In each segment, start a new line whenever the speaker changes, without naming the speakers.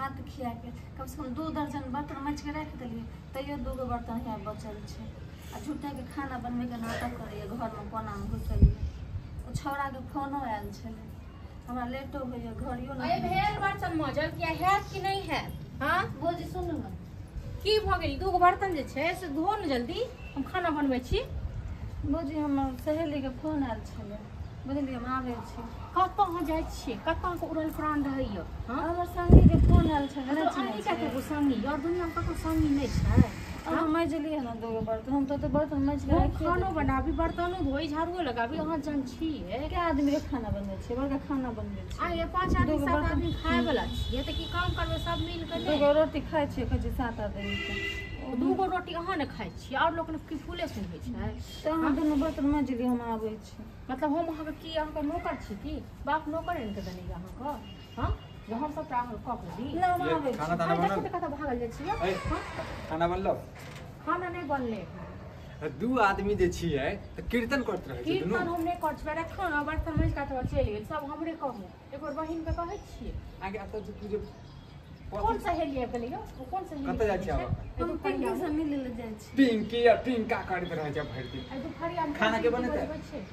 भात खिया के कम से कम 2 दर्जन बर्तन मच के रख दिलिए तैयो 2 गो बर्तन यहाँ बचल छे आ झूठे के खाना बनवे के नाटक करिए घर में कोना में घुसलिए ओ छौड़ा के फोनो आयल छले हमरा लेटो होइए घड़ियो नहीं
ए भेल बर्तन मजल किया है कि नहीं है हां
भौजी सुनू न
की भ गेल 2 गो बर्तन जे छे से धो न जल्दी हम खाना बनबै छी
भौजी हमर सहेली के फोन आयल छले बुझलिए हम आबै छी
कतऽ जाइ छी कतऽ के उड़ल प्राण रहैय हां
हमर संगी के फोन आयल छले
तो आनी का के संगी यार दुनिया में कतो संगी नहीं छै
हम मजलिए ना 2 गो बर्तन हम तो बर्तन मज के
खाना बनाबी बर्तनो धोई झाड़ू लगाबी अहाँ जन छी
के आदमी के खाना बनबै छै बड़का खाना बनबै छै
आ ये 5 आदमी 7 आदमी खाए वाला छी त की काम करबे सब मिल के
2 गो रोटी खाइ छै कहै छै 7 आदमी के
2 गो रोटी अहाँ ने खाइ छी और लोग ने की फूले सुन होइ छै
त हम दुनू बर्तन मजलिए हम आबै छी
मतलब हम अहाँ के की अहाँ के नौकर छी की बाप नौकर ने के देने अहाँ को हां जो हम सब प्राण कप दी
ना हम आबै छी
खाना दाना बनल
कत भागल जाइ छी हां
खाना बनलो
खाना नहीं बनले
2 आदमी जे छियै त कीर्तन करत रहै छै दुनू
कीर्तन हम नहीं करछ बेटा खाना बर्तन मज का तो चल गेल सब हमरे कहू एक बार बहिन के कहै छी
आगे आता तू जे
कौन सहेली है कहलियो वो कौन सहेली
कत जाइ छी अब
हम पिंकी से मिले ले जाइ छी
पिंकी या टिंका करत रहै छै भरि दिन
आई दुपहरिया
खाना के बनेते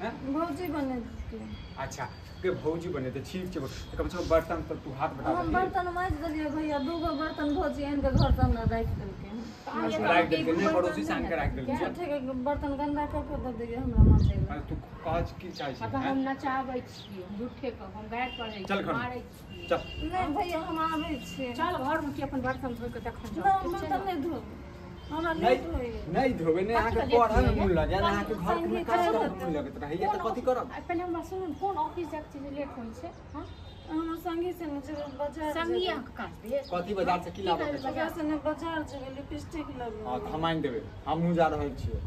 हैं
भौजी बनेते
अच्छा के भौजी बनेते ठीक छै कम से कम बर्तन पर तू हाथ बटा
हम बर्तन मज देलिए भैया 2 गो बर्तन भौजी एन के घर तक न राख देलके
राख देलके नहीं पड़ोसी सान के राख देलके
झूठे के बर्तन गंदा कर के दे दिए हमरा मजे
अरे तू काज की चाहि छै
मतलब हम नचाबै छी झूठे के हम गायब करै छी मारै छी
चल
नहीं भैया हम आबै छी
चल घर में की अपन बर्तन धोइ के देखन
ना
जाओ
बर्तन नहीं धो हमरा लेट होई
नहीं धोबे नहीं आके पढ़ा में मूल लग जाना आके घर में काज करे मूल लगत रही है त कथि करब
पहले हमरा सुन कोन ऑफिस जाक चीज लेट होई छै हां
हमर संगी से न जे बाजार
संगिया काट दे
कथि बाजार से की लाबो
बाजार से न बाजार जे लिपस्टिक लगो
हां थमाइन देबे हमहु जा रहल छियै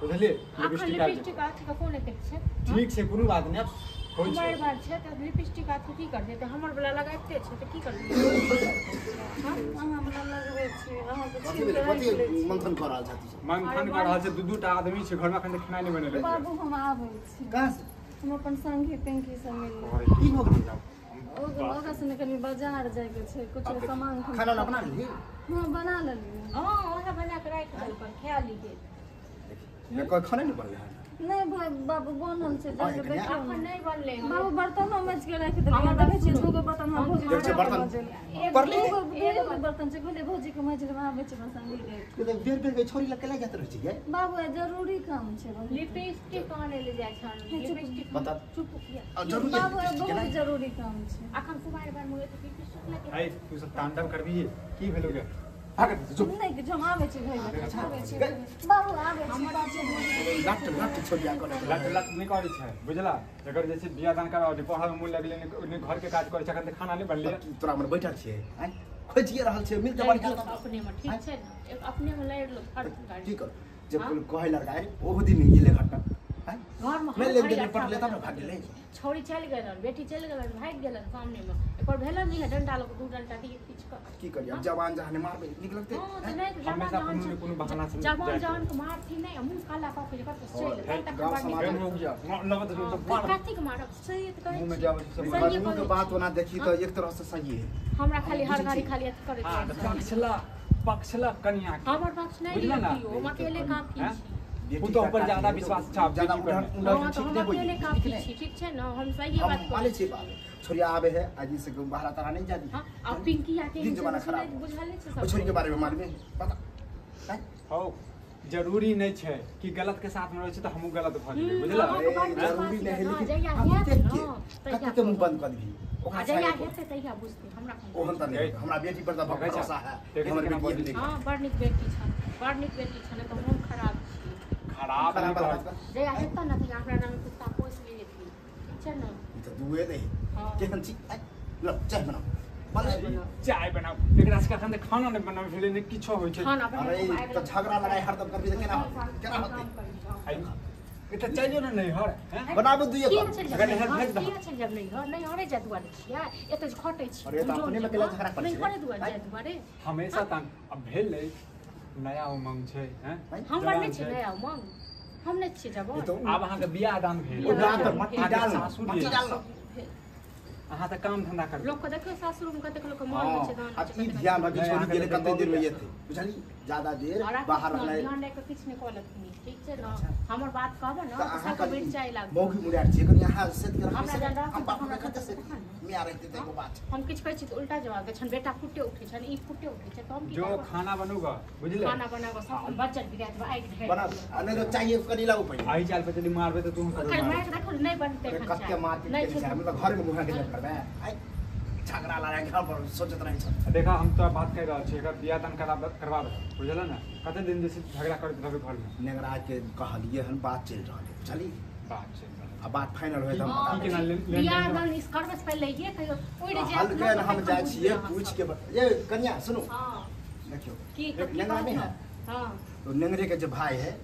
बुझलिए
लिपस्टिक आथि का कोन एते छै
ठीक छै कोनो बात नहीं अब होई छै
हमर बात छै त लिपस्टिक आथि की कर दे त हमर वाला लगाइते छै त की कर दे
हां हमरा लगबै छी अहाँ के
कथी मंथन कर रहल छथि
मंथन कर रहल छै 2 टा आदमी छै घर में एखन खाना नहीं बनेले
बाबू हम आबै छी
कहां से
हम अपन संगी पिंकी से मिले
अरे की हो गेल जाओ
ओगा से कनी बाजार जाए के छै कुछ सामान
खाना ना बना ली
हां बना लेलिए
हां ओहे बना के राख दे पर खा लीजिए
कोई खाना नहीं बनले है
नहीं भाई बाबू बनल छै जाके देखियो
अपन नहीं बनले
बाबू बर्तन मज के राख देलिए हम देखै छी 2 गो बर्तन हम भौजी
देख छै बर्तन कर ले
एगो बर्तन छै गोले भौजी के मज में आबै छै संगी के
ये तो बेर के छोरी लग के ले जात रहै छै
बाबू जरूरी काम छै
लिपस्टिक आने ले जाय छन लिपस्टिक
बता
चुप किया
जरूरी
बाबू बहुत जरूरी काम छै
अखन कुमार बार मुए तो लिपस्टिक लगे
आई तू सब तांडव करबी की भेलोगे
भागत चुप
नहीं कि हम आबै छी भाई आबै छी बाबू आबै छी बाबू
लट छोड़िया कर
लट लट नहीं करै छै बुझला एकर जे छै बियाह दान कराओ पढ़ा में मूल लगले ने घर के काज करे छै अखन खाना नहीं बनले
तोरा मन बैठल छियै हैं खोजिए रहल छियै मिल के बढ़िया
अपने में ठीक छै ना एक अपने में लड़ लो फर्क गाड़ी
की कर जब कोई कहे लड़का है ओहो दिन ये ले घटा
घर में
मैं ले देने पड़ लेता ना भाग ले
छोरी चल गेल बेटी चल गेल भाग गेल सामने में एक बार भेला नहीं है डंडा लोग 2 डंडा दिए पीछ का
की करिए अब जवान जहां ने मारबे निक लगते
हां तो नहीं
हमेशा कोनो बहाना से
जवान जवान को मारती नहीं मुंह काला पापे का चल
गांव समाज
हो गया लगत तो मार
काती के मारब सही तो
मुंह में
कहे
जावे सब
मजनू के बात होना देखी तो एक तरह से सही है
हमरा खाली हर गाड़ी खाली करे
हां पक्षला कन्या
हमर पक्ष नहीं लियो हम अकेले काफी
वो तो ऊपर ज्यादा विश्वास था
ज्यादा
हम अकेले काफी छी ठीक छै ना हम सही बात
माने छी बात छोरिया आवे है आज से बाहर तरह नहीं जाती
हां अब पिंकी आके
दिन जमाना खराब
बुझाले छै
सब छोरी के बारे में मालूम है पता
हो जरूरी नहीं छै कि गलत के साथ में रहे छै तो हमहु गलत भ जेबै बुझला
जरूरी नहीं है लेकिन देख के मुंह बंद कर दी
ओकरा जया हेते तहिया बुझते हमरा
ओहन त नहीं हमरा बेटी पर त भरोसा है हमर बेटी देख
हां बड़ निक बेटी छ बड़ निक बेटी छ ने तो हम खराब
खराब
जया हेता ना त हमरा नाम कुत्ता पोस ले लेती ठीक छै ना
ई त दुए नहीं केहन छी लो चाय बनाओ
चाय बनाओ एकरा से कखन खाना नहीं बनावे भेले ने किछो होय छै
अरे त झगड़ा लड़ाई हरदम करबी त केना होतै
एटा चाहिए ना नहीं हर हैं
बनाबो दुए
अगर हेल्प भेज दो
की छै जब नहीं हरे जा दुआरे छिया एते खटै छी
अरे त अपने में केला झगड़ा कर
नहीं हरे दुआरे जा दुआरे
हमेशा त अब भेले नया उमंग छै हैं
हमर नहीं छै नया उमंग हम नहीं छियै जब
अब अहाँ के बियाह दान भेल
ओ दांत मट्टी डाल
सासुर
मट्टी डाल
अहाँ त काम धंधा कर
लोग को देखो सासुर में कते लोग मन
हाँ,
छै गान
अब ई ध्यान रखी छोड़ी गेले कते देर में येते बुझली ज्यादा देर बाहर रहले
ध्यान रख के किछ नहीं कहलक नहीं ठीक छै ना हमर बात कहबो ना तो
अहाँ
सबके मिट जाय लाग
मौगी मुड़ार छै कनी अहाँ सेट कर
हमरा जान रहा
हम बाप खते से मैं आ रही थी बात
हम किछ कहै छी तो उल्टा जवाब दे छन बेटा फुटे उठे छन ई फुटे उठे छै तो हम की
जो खाना बनूगा बुझले
खाना बनाबो सब बचत बिगाड़ दे आइ ढे
बना अने तो चाहिए कनी लागो पहिले
आई चाल पे चली मारबे तो तू
कर मार के देखो नहीं बनते
कत्ते मार के नहीं हम तो घर में मुहा के करबे आई झगड़ा लड़ाई घर पर सोचत रहे छ
देखा हम तो बात कर रहल छी एकर बियाह दान करवा दे बुझला ना कते दिन जैसे झगड़ा करत रहबे घर में
नेगरा के कहलिए हन बात चल रहल है चली
बात से
अब बात फाइनल होय त हम
ठीक है ना
बियाह दान इस करबे से पहले ये कहियो ओइ रे जे
हल्के हम जाय छिए पूछ के ये कन्या सुनो
हां
देखियो
की
एक नेगरा नहीं है
हां
तो नेंगरे के जो भाई है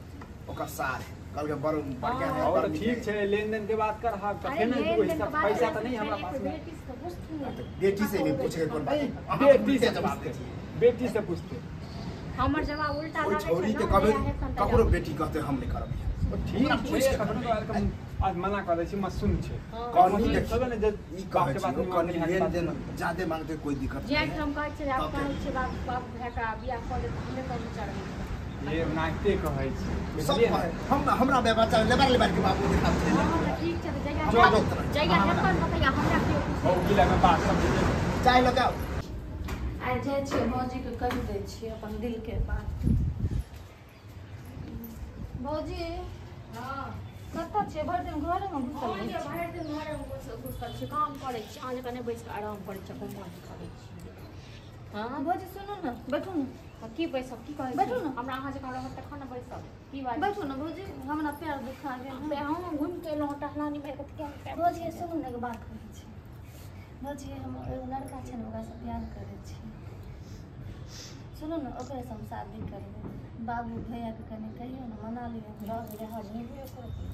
ओकर सार है कल के बड़ बढ़िया है
और ठीक है लेन देन के बात कर हां तो केना तू इसका पैसा तो नहीं हमरा पास में
बेटी से नहीं पूछे कोन बात
बेटी से जवाब दे बेटी से पूछते
हमर जवाब उल्टा
कोई
लागे
छोरी के कबे ककरो बेटी कहते हम नहीं करब
ठीक है अपन को वेलकम आज मना कर दै छी मत सुन छै
कौनी देख
सब ने जब
ई कहै छी कौनी लेन देन ज्यादा मांगते कोई दिक्कत
जे
नहीं
हम कहै छी आप कहै छी बाप बाप भैका बियाह कर दे हमें कर विचार
ये नाइते कहै छी
सब हम हमरा बच्चा लेबर के बाबू दिखा छै
हां ठीक छै
जो
जगह हेतन बताइए हमरा कियो
ओ किला में बात सब
चाय लगाओ
आइ जाइ छियै भौजी के कहि दै छियै अपन दिल के बात भौजी
हां
कतऽ छियै भरि दिन घरे में घुसल रहै छियै
भरि दिन घरे में घुसल छी काम करै छी आज कने बैस के आराम करै छी घुमय करै छी हां
भौजी सुनू ने बैठू ने
की बैसब की कहै
बैठू ने।
हमरा अहाँ जकाँ रहत तखन ने बैसब की बात
बैठू ने भौजी हमरा पैर दुखा गेल
पे हम घुम के एलहुँ टहलानी में क्या
भौजी सुनू ने एगो बात कहै छी भौजी हम एगो लड़का छै ने ओकरासँ प्यार करै छी सुनू ने ओकरे से हम शादी करबै बाबू भैया के कनि कहियो ने मना लियौ
रह नहीं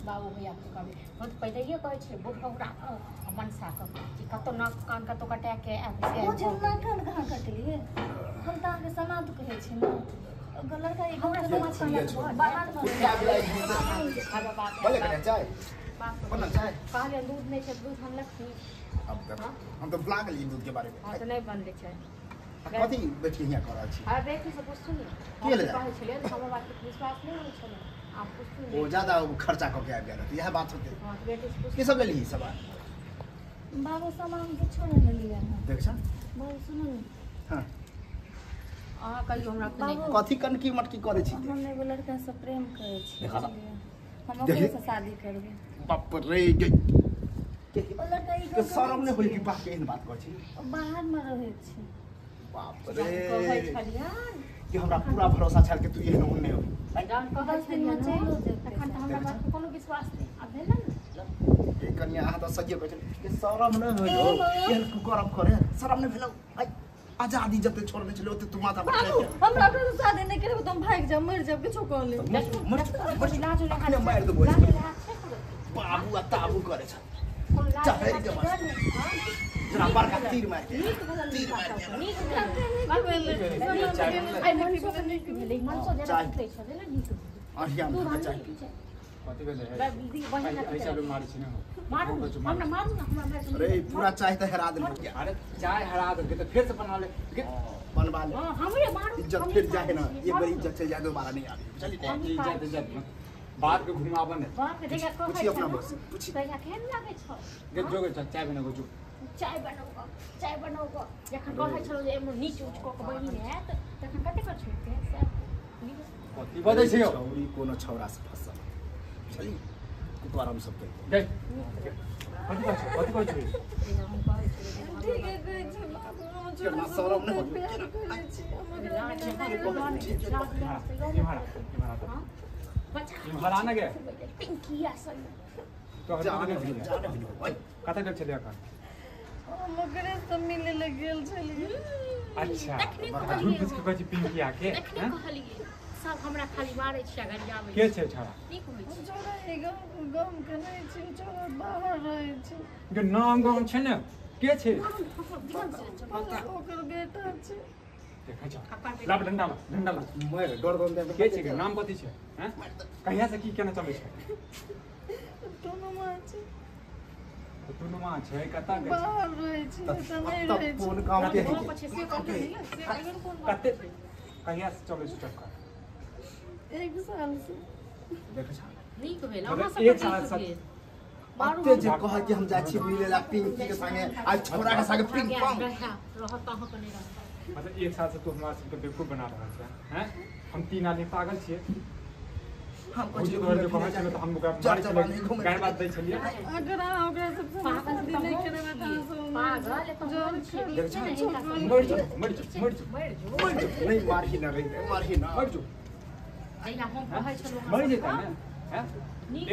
बाबू भैया के कहबै बहुत पहले ये कहै छै बुढ़ौरा मनसा के कि कतौ नाक कान कतौ कटा के
भौजी हम नाक कान कहाँ कटलियै हम तऽ अहाँके समाध कहै छी ने ओकर लड़का एक हमरा समाज बाहर
बोले कन्या चाय बोलना चाय
कहलिए दूध नहीं छै दूध हम लखनी
अब हम तो बुला गेली दूध के बारे में
हाँ तो नहीं बनले छै
कथी बैठी हियां कर छी
अरे बेटी से पूछू नहीं
के ले
कहै छलिए हमर बात पे विश्वास नहीं होइ छले आप पूछू
वो ज्यादा खर्चा क के आ गया तो यह बात होते
हां बेटी से पूछ
की सब ले ली सब
बाबू सामान किछो नहीं लेलियै हँ
देख छ
बाबू सुनू ने
हां
अहाँ कहियो हमरा
बाबू
कथी कनकी मटकी करे छी
हम एगो लड़का से प्रेम करै छी
देखा
हम ओकरे से शादी करबै
बाप रे
ओ लड़का ई
के शरम नहीं होई कि बाप के एहन बात कहै छी
बाहर में रहै छी
बाप
कहै
रे
छलियन
कि हमरा पूरा भरोसा छल कि तू एहन होने हो
जान कहै
दस दिन में
छलियन
चलियो जेतै
तखन तऽ हमरा बात पे कोनो विश्वास नहीं अब भेल ने
ए कन्या अहाँ तो सही कहै छी कि शरम नहीं होई हो एहन कुकरम करे शरम नहीं भेलौ आई आजादी जब तक छोड़ने चले ओते तू माथा पर
बाबू हमरा ओकरा से शादी नहीं करबै तो हम भाग जाब मर जाब किछो कह ले
बस लाज ले
अखने मार दो बोल बाबू आ ताबू करे छ चाहे के बस जरा बड़का तीर मार के तीर मार के
आई मनसो के नीक भेलै मनसो जरा सुतै छलै ने नीक
अहिया
दूध
हम
आनि
चाय
की छै
कथी भेलै ऐसा लोग मारै छी ना
मारू हमरा मारू ना हमरा
अरे पूरा चाय तो हेरा देल क्या
अरे चाय हरा दे तो फिर से बना ले
बनवा ले
हां हमरे मारू
इज्जत फिर जाए ना ये बड़ी इज्जत से जाए दोबारा नहीं आती चलिए
इज्जत इज्जत बात के घुमावन है
बाप के देखा कहै
पूछिए अपना बस पूछिए
तैया केहन लागे छ
के जोगे चाय बना गो जो
चाय बनाओ जखन कहै छलो जे एमो नीच उच क के बहिन हैत तखन कते कर छुटते सब
कथी बजै छै
छौरी कोनो छौरा से फंसल चली कुतवार हम सब के
गई कथी कहै छै
हम कहै छलिए
ठीक है कहै छै बाबू हम
केना शरम नहीं होई
प्यार करै छी
हरा ना गे
पिंकिया सन
तो
जाने
कथा कर चलिए का
हम ओकरे से मिले लग गेल छलिए
अच्छा झूठ किसके कहै छी पिंकी आके
तखने कहलिए सब हमरा खाली मारै छिया गरियाबै
के छै छाड़ा
नीक होइ छै
छोरा एगो गम के नहीं छी छोरा बाहर रहै छी
के नाम गाम छै ने के छै
ओकर बेटा छै
देखै छ लाब डंडा ला
मैं डर दम दे
के छै के नाम कथी छै हैं कहिया से की केना चलै छै
दोनों मां छै
तू नुमा छै कता के
बाहर रहै छी तऽ नहि रहै छी
कोन काम के
तो पछे से कहते नहीं से अगर कौन
कते कहिया से चलै छै टक्कर
1 साल से
देख छ
नीक भेल
मतलब
अहाँ सब
एक साल
ठीक
से-
भेल
अते जे कह कि हम जाइ छी मिले ला पिंकी के संगे आज छोरा के संगे पिंक पंग
रहत अहाँ के नहीं रहत
मतलब 1 साल से तू हमरा सबके बेवकूफ बना रहल छै हैं हम 3 आदमी पागल छियै
हम
भौजी घर जे कहै छलै तऽ हम ओकरा मारै छलियै गाय बात दै छलियै
अगर अहाँ ओकरा सबसँ शादी नहि करेबै तऽ अहाँ सब
पागल तो जोर छे
देख छ मर जो मर जो मर जो
मर जो
नहीं मारही ना रे मारही ना
मर जो
जहिया हम कहै छलहुँ
मर जेता ना हैं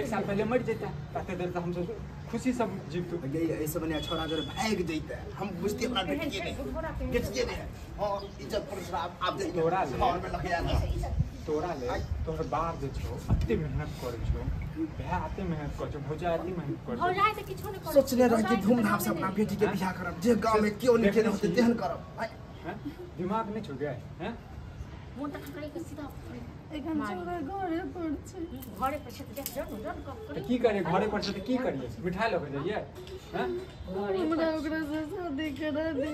1 साल पहले मर जेता तते देर से हम सब खुशी सब जीवतू
गई ऐसे बने छोरा जोर भाग जइते हम बुझते हमरा बेटिए नहीं बेटिए नहीं हां इज्जत पर श्राप आप दे
तोरा ले।
घर में लगिया ना
तोरा ले तोहर बाप जे छौ अते मेहनत करै छौ भाय अते मेहनत करै छौ भौजा अते मेहनत करै
हो
छौ
जाए तो किछो नहीं कर
सोचने रह कि धूमधाम से अपना बेटी के बियाह करब जे गांव में क्यों नहीं केने होते तेहन करब
हैं दिमाग नहीं छौ गए हैं
मोन तक करे के सीधा
एखन छोरा घरे पर छै
घरे पर से देख जन जन कब
तो
करे
की करे घरे पर से तो की करिए मिठाई लगे जाइए हैं
हमरा ओकरा से शादी करा दे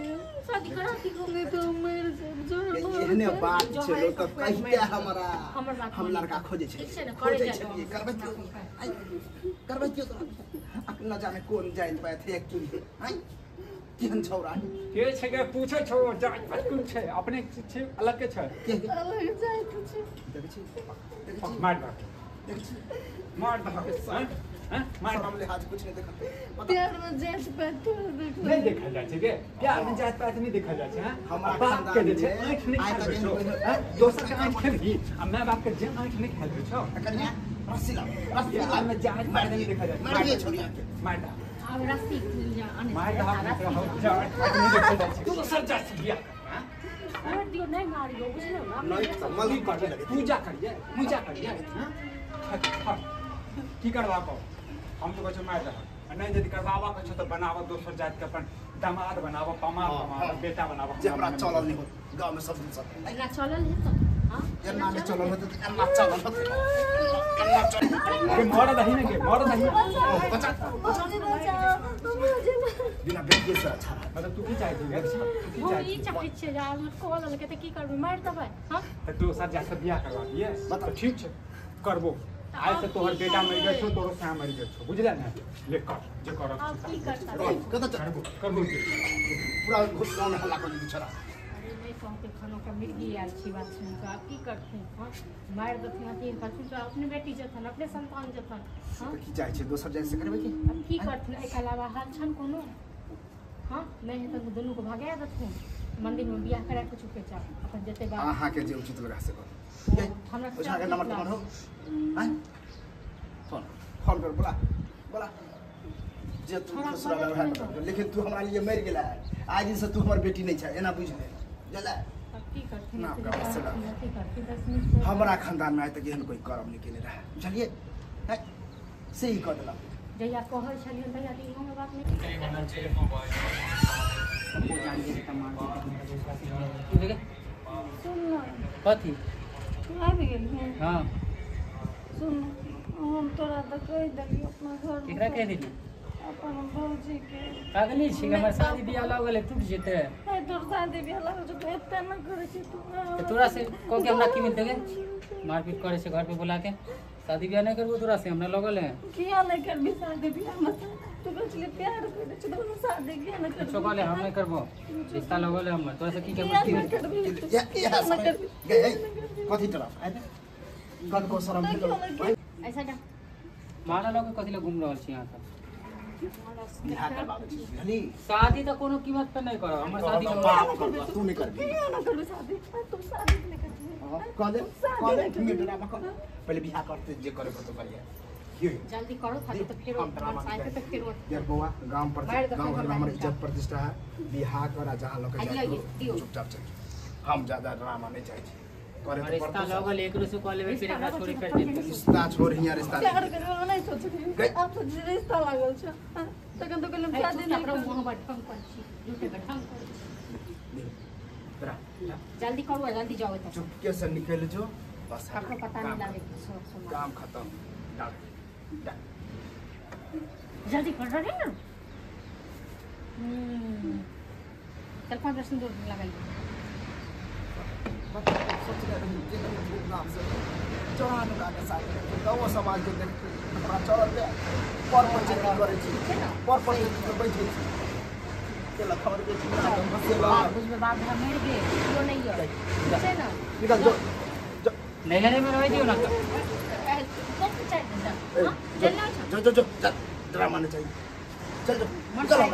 शादी करा की हो
नहीं तो मर जाब जोर
एहने बात छै लोग तो कहिते हमरा
हमर बात
हम लड़का खोजे छै
ठीक छै ने, करे
खोजे
जाए
छै
तो।
करबै क्यों करबै क्यों तो न जाने कौन जाइत पाए थे एक्चुअली हैं केहन छौरा
के छै के पूछे छौ जाय कुन छै अपने छै अलग के छै
के
अलग जाइत छै
देखै छी देखै छी
मार दे
देखै छी
मार दे हैं मार
शरम लिहाज कुछ नहीं देखते पता
प्यार में जाइत पाइत थोड़ा देख
नहीं देखा जाय छै के प्यार में जात पात नहीं देखा जाय छै हैं
हमारा
बाप के जे छै
खानदान में
आंख नहीं
आइ
खाल
तक
छौ
एहन
हैं दोसर के आंख खेलही आ माय बाप के जे आंख नहीं खाल छौ
कन्या रस्सी ला
प्यार में जात पात नहीं देखा जाय
मार दिए छोरिया के
मार दे
अब रस्सी लिया आने
मार दे जात पात नहीं देखा जाय छै दोसर जात से बियाह
मार दियो नहीं मारियो बुझलो ना
नहीं तो मल्ली पार्टी लगे
पूजा करिए हैं की करवा को हम तो कहै मार दे नहीं यदि करवावा के छ तो बनावा दोसर जात के अपन दामाद बनावा पमार बनावा बेटा बनावा
जे हमरा चलल नहीं हो गांव में सब दिन सब
एना चलल है तो हां
एना नहीं चलल होते तो एना चलल होते एना चलल
के मर दही ने के मर दही
बचा बिना बेटी से अच्छा रहा।
मतलब तू की चाहती है तू की
वो
चाहती
ई चाहे छे यार कॉल लगे तो की करबे मार देबै हां
है तो सर जाके बियाह करवा दिए
बता।
तो ठीक छै करबो आज से तोहर बेटा मर गए छो तोरो से मर गए छो बुझले ना ले कर जे करब
अब की करता
रोई कत चल
करबो करबो
पूरा घुस गांव में हल्ला कर दी छोरा
अरे नहीं कहते खानों का मिर्गी यार अच्छी बात सुन तो आप की करते हैं हां मार देते हैं तीन खातिर तो अपनी बेटी जथन अपने संतान जथन हां
तो की जाय छै दोसर जाय से करबे की
अब की करते हैं एक अलावा हाल छन कोनो हां नहीं है तो दोनों को भगा देते मंदिर में बियाह करा के चुके जा अपन जते बात
आहा के जे उचित लगा से कर
हमरा
उठा के नंबर हो हैं फोन फोन कर बोला बोला जे तू
छोरा
खुश रह
मदद
रहा
नहीं
लेकिन तू हमरा लिए मर गेला आज से तू हमर बेटी नहीं छै एना बुझ ले जला
अब की करते
ना,
हैं
का बस चला।
की करते 10 मिनट
हमरा खानदान में आज तक एहन कोई कर्म नहीं केने रहा बुझलिए हैं से ही कर देला
जहिया कहै छलियै तहिया दिन में बात नहीं
सुन ना
कथी
आबि गेलियै
हाँ
सुन हम तोरा तऽ कहि देलियै अपना घर
केकरा कह देली
अपन भौजी के
पागली छी हमर शादी बियाह लग गेलै टूट जेतै
है तोर शादी बियाह लागल छै तो एते न करे छै तू
तो तोरा से कह के हमरा की मिलते गे मारपीट करे से घर पे बुला के शादी बियाह नहीं करबो तोरा से हमरा लगल है
किया नहीं करबी शादी बियाह में तू कहली प्यार करे छै तो शादी किया नहीं करबी
कुछो कहले हम नहीं करबो रिश्ता लगल है हमर तोरा से की
किया
करबो
नहीं करबी
या समय गए कथी तरफ आइ गद को शरम निकल
ऐसा जा
माना लोग कथी ले घूम रहल छी यहाँ सब
बिहार करबाबै छी बुझली
शादी तो कोनो कीमत पे नहीं करो हमर शादी
तो
के
बाप करबा तू नहीं करबी
किया नहीं करबी शादी तू शादी नहीं करबी
कह दे तुम ड्रामा कर पहले बियाह करते जे करे तो करिए की
जल्दी करो था तो फिर
हम ड्रामा
साइड पे फिर
यार बउआ गांव पर
मार दो,
गांव घर में
हम
हमार
बात
इज्जत प्रतिष्ठा है बियाह कर जहां लोग
आज
जाए
लगे, दियो।
चुपचाप चल हम ज्यादा ड्रामा नहीं चाहिए करे
और
तो
रिश्ता
पड़तो
लगल एक से कॉल लेबे फिर एकरा छोड़ी कर देते
रिश्ता छोड़ हियां रिश्ता
प्यार करे वाला नहीं सोचली अब तो रिश्ता लागल छै तखन तो कहलम शादी नहीं
करो
करबी
मोहब्बत कम कर छी झूठे का ढंग कर
तेरा
जल्दी करो जल्दी जाओ तो
चुपके से निकल जो बस
ककरो पता नहीं लगे
काम खत्म डाल
जल्दी कर रहे ना चल 5 सिंदूर लगा ली
सोच रहे कि धूमधाम से चौहान का साथ गाँव समाज के हमरा चलत पर पंचायत करे छी पर पंचायत बैठे छी केला खबर के छी ना मसेला
बुझबे बाप घर मेर गे यो नहीं है छै ना
निकल जो
नहीं लेने में रह दियो ना तो
चल ना
जो ड्रामा नहीं चाहिए चल चल चलो